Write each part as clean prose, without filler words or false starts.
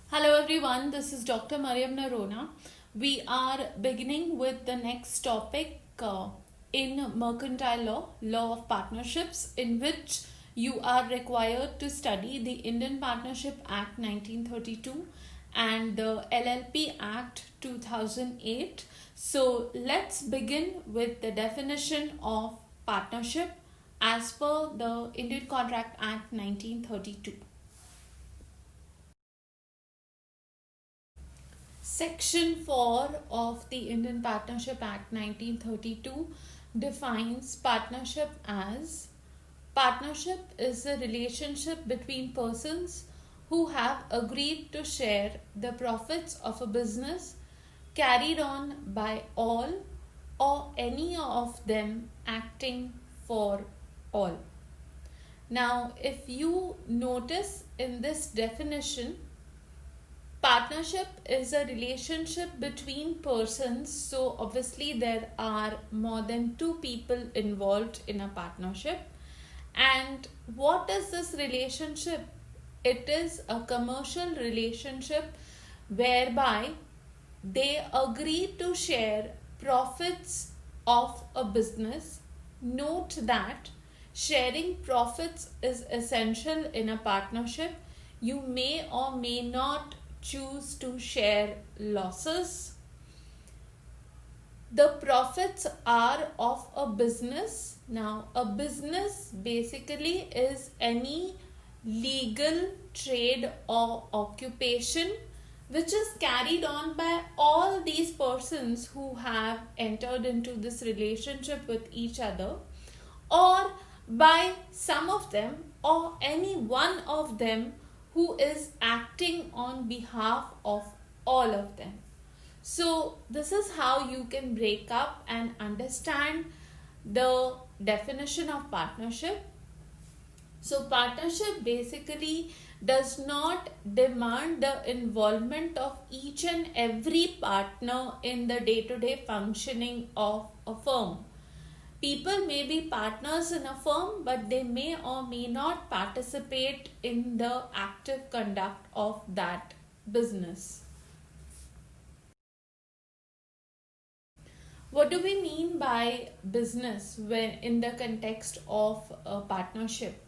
Hello everyone, this is Dr. Mariam Narona. We are beginning with the next topic in mercantile law, law of partnerships, in which you are required to study the Indian Partnership Act 1932 and the LLP Act 2008. So let's begin with the definition of partnership as per the Indian Contract Act 1932. Section 4 of the Indian Partnership Act 1932 defines partnership as partnership is a relationship between persons who have agreed to share the profits of a business carried on by all or any of them acting for all. Now, if you notice in this definition, partnership is a relationship between persons, so obviously there are more than two people involved in a partnership. And what is this relationship? It is a commercial relationship whereby they agree to share profits of a business. Note that sharing profits is essential in a partnership. You may or may not choose to share losses. The profits are of a business. Now, a business basically is any legal trade or occupation which is carried on by all these persons who have entered into this relationship with each other, or by some of them or any one of them who is acting on behalf of all of them. So, this is how you can break up and understand the definition of partnership. So, partnership basically does not demand the involvement of each and every partner in the day to day functioning of a firm. People may be partners in a firm, but they may or may not participate in the active conduct of that business. What do we mean by business when in the context of a partnership?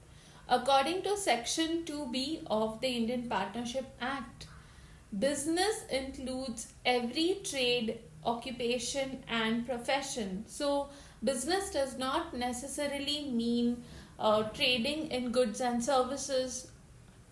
According to Section 2B of the Indian Partnership Act, business includes every trade, occupation, and profession. So, business does not necessarily mean trading in goods and services.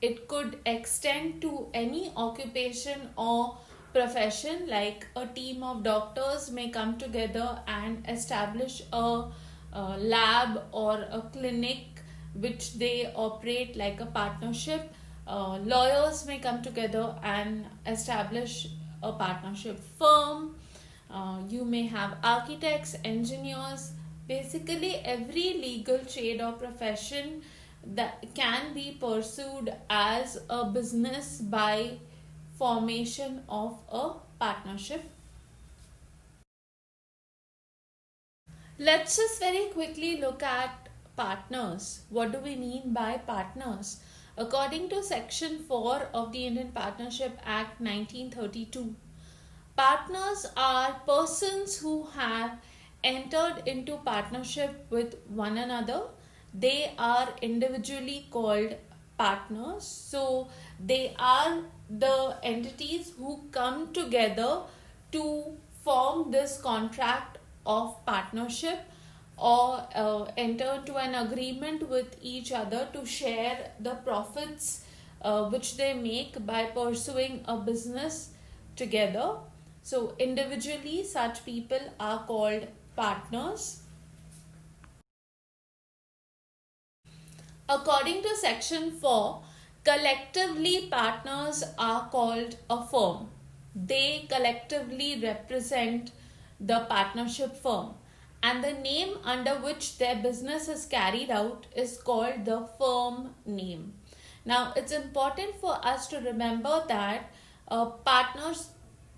It could extend to any occupation or profession, like a team of doctors may come together and establish a lab or a clinic which they operate like a partnership. Lawyers may come together and establish a partnership firm. You may have architects, engineers, basically every legal trade or profession that can be pursued as a business by formation of a partnership. Let's just very quickly look at partners. What do we mean by partners? According to Section 4 of the Indian Partnership Act 1932, partners are persons who have entered into partnership with one another. They are individually called partners. So they are the entities who come together to form this contract of partnership or enter into an agreement with each other to share the profits which they make by pursuing a business together. So, individually, such people are called partners. According to Section 4, collectively, partners are called a firm. They collectively represent the partnership firm, and the name under which their business is carried out is called the firm name. Now, it's important for us to remember that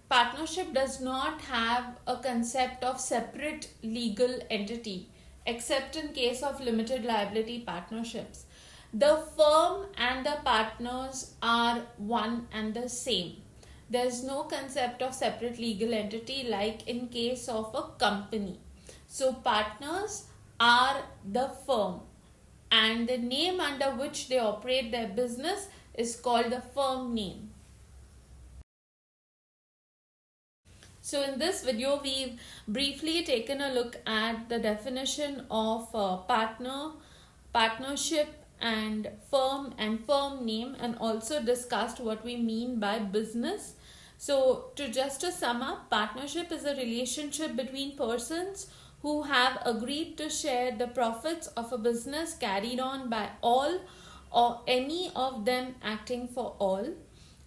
partnership does not have a concept of separate legal entity except in case of limited liability partnerships. the firm and the partners are one and the same. There's no concept of separate legal entity like in case of a company. So partners are the firm, and the name under which they operate their business is called the firm name. So in this video, we've briefly taken a look at the definition of partnership and firm name, and also discussed what we mean by business. So to sum up, partnership is a relationship between persons who have agreed to share the profits of a business carried on by all or any of them acting for all.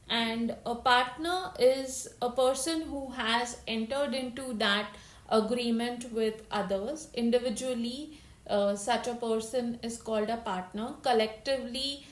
And a partner is a person who has entered into that agreement with others. Individually, such a person is called a partner. Collectively,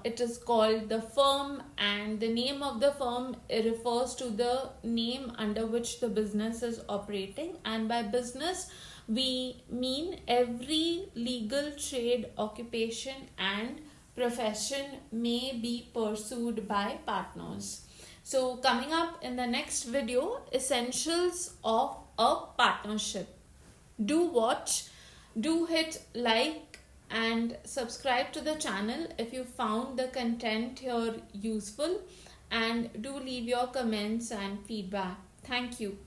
it is called the firm, and the name of the firm refers to the name under which the business is operating. And by business, we mean every legal trade, occupation, and profession may be pursued by partners. So coming up in the next video, essentials of a partnership. Do watch, do hit like and subscribe to the channel if you found the content here useful, and do leave your comments and feedback. Thank you.